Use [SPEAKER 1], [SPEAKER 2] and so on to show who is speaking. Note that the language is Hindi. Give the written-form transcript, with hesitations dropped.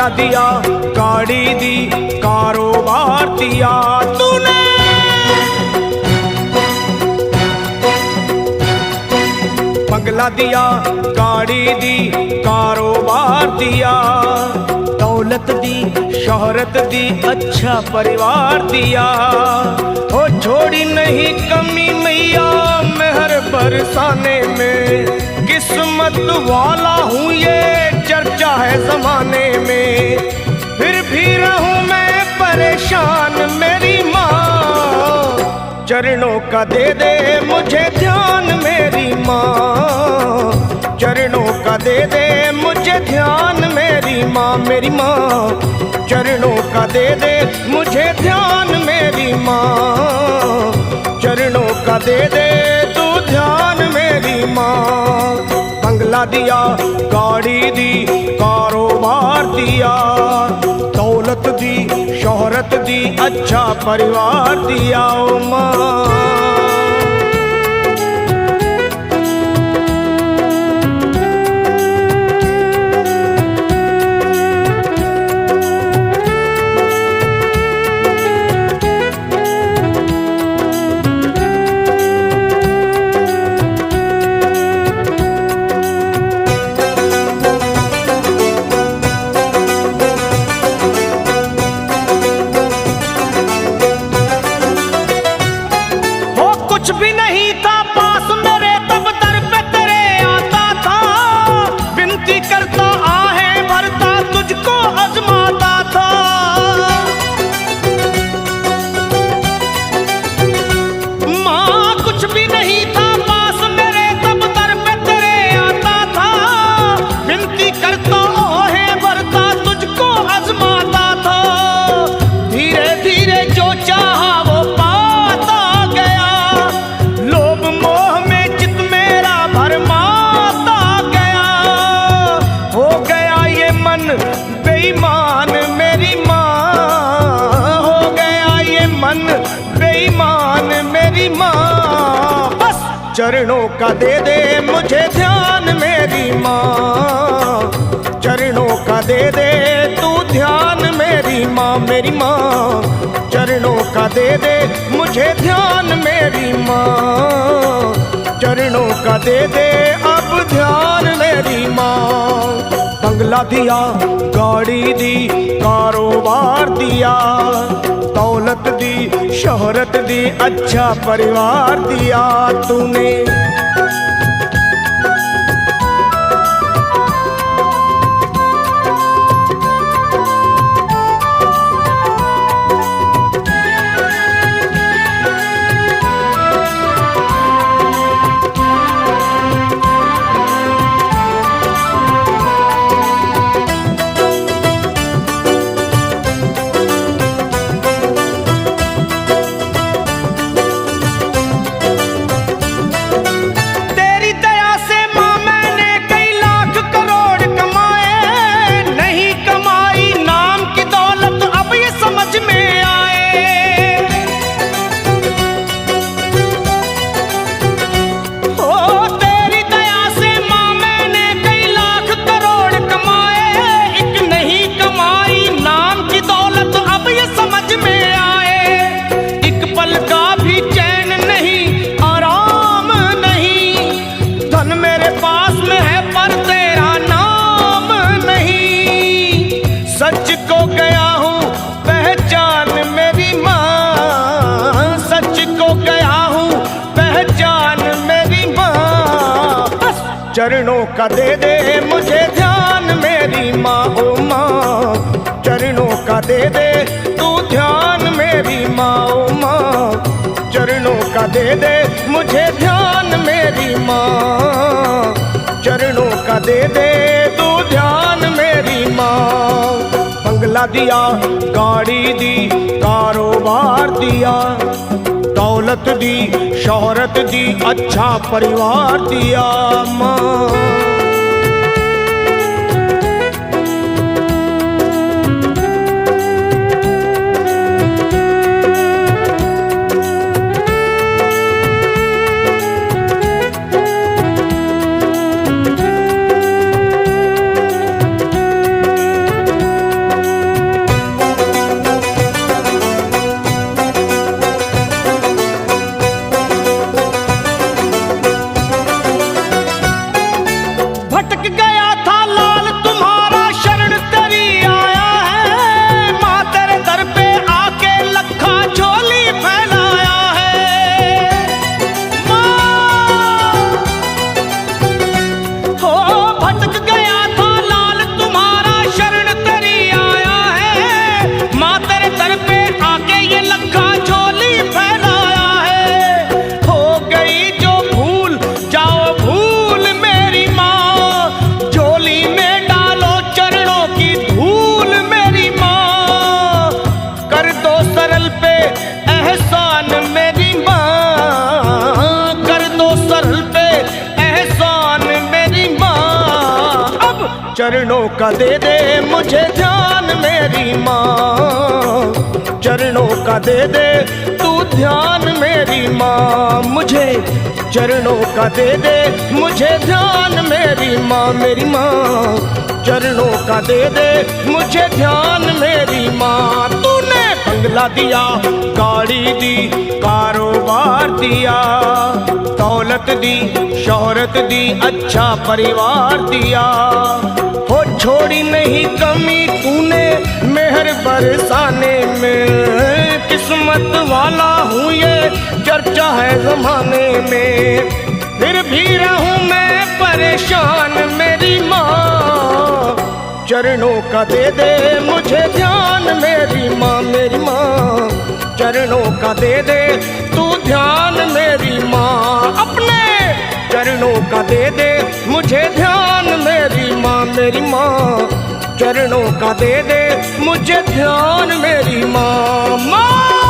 [SPEAKER 1] बंगला दिया, गाड़ी दी, कारोबार दिया तूने। बंगला दिया, गाड़ी दी, कारोबार दिया, दौलत दी, शोहरत दी, अच्छा परिवार दिया। ओ छोड़ी नहीं कमी मैया मेहर बरसाने में, किस्मत वाला हूँ ये चर्चा है जमाने में। फिर भी रहूं मैं परेशान मेरी माँ, चरणों का दे दे मुझे ध्यान मेरी माँ, चरणों का दे दे मुझे ध्यान मेरी माँ, मेरी माँ चरणों का दे दे मुझे ध्यान मेरी माँ, चरणों का दे दे तू ध्यान मेरी माँ। बंगला दिया, गाड़ी दी, कारोबार दिया, दौलत दी, शोहरत दी, अच्छा परिवार दिया ओ माँ। कुछ भी नहीं था पास मेरे तब दर पे तेरे आता था, विनती करता आहें भरता तुझको आजमाता था। माँ कुछ भी नहीं था पास मेरे तब दर पे तेरे आता था, विनती करता आहें भरता तुझको आजमाता था। धीरे धीरे जो चाहा वो पाता गया, लोभ मोह में चित मेरा भरमाता गया। हो गया ये मन बेईमान मेरी माँ, हो गया ये मन बेईमान मेरी माँ। बस चरणों का दे दे मुझे ध्यान मेरी माँ, चरणों का दे दे तू ध्यान मेरी माँ, मेरी माँ चरणों का दे दे मुझे ध्यान मेरी माँ, चरणों का दे दे अब ध्यान मेरी माँ। बंगला दिया, गाड़ी दी, कारोबार दिया, दौलत दी, शोहरत दी, अच्छा परिवार दिया तूने। सच को गया हूँ पहचान मेरी माँ, सच को गया हूँ पहचान मेरी माँ। बस चरणों का दे दे मुझे ध्यान मेरी माँ, ओ माँ चरणों का दे दे तू ध्यान मेरी माँ, ओ माँ चरणों का दे दे मुझे ध्यान मेरी माँ, चरणों का दे दे तू ध्यान मेरी माँ। बंगला दिया, गाड़ी दी, कारोबार दिया, दौलत दी, शोहरत दी, अच्छा परिवार दिया माँ। पे एहसान मेरी माँ, कर दो सरल पे एहसान मेरी माँ। अब चरणों का दे दे मुझे ध्यान मेरी माँ, चरणों का दे दे तू ध्यान मेरी माँ। मुझे चरणों का दे दे मुझे ध्यान मेरी माँ, मेरी माँ। चरणों का दे दे मुझे ध्यान मेरी माँ। तूने बंगला दिया, गाड़ी दी, कारोबार दिया, दौलत दी, शोहरत दी, अच्छा परिवार दिया। हो छोड़ी नहीं कमी तूने मेहर बरसाने में, किस्मत वाला हूँ ये चर्चा है जमाने में। फिर भी रहूं मैं परेशान मेरी माँ, चरणों का दे दे मुझे ध्यान मेरी माँ, मेरी माँ। चरणों का दे दे तू ध्यान मेरी माँ, अपने चरणों का दे दे मुझे ध्यान मेरी माँ, मेरी माँ। चरणों का दे दे मुझे ध्यान मेरी माँ, माँ।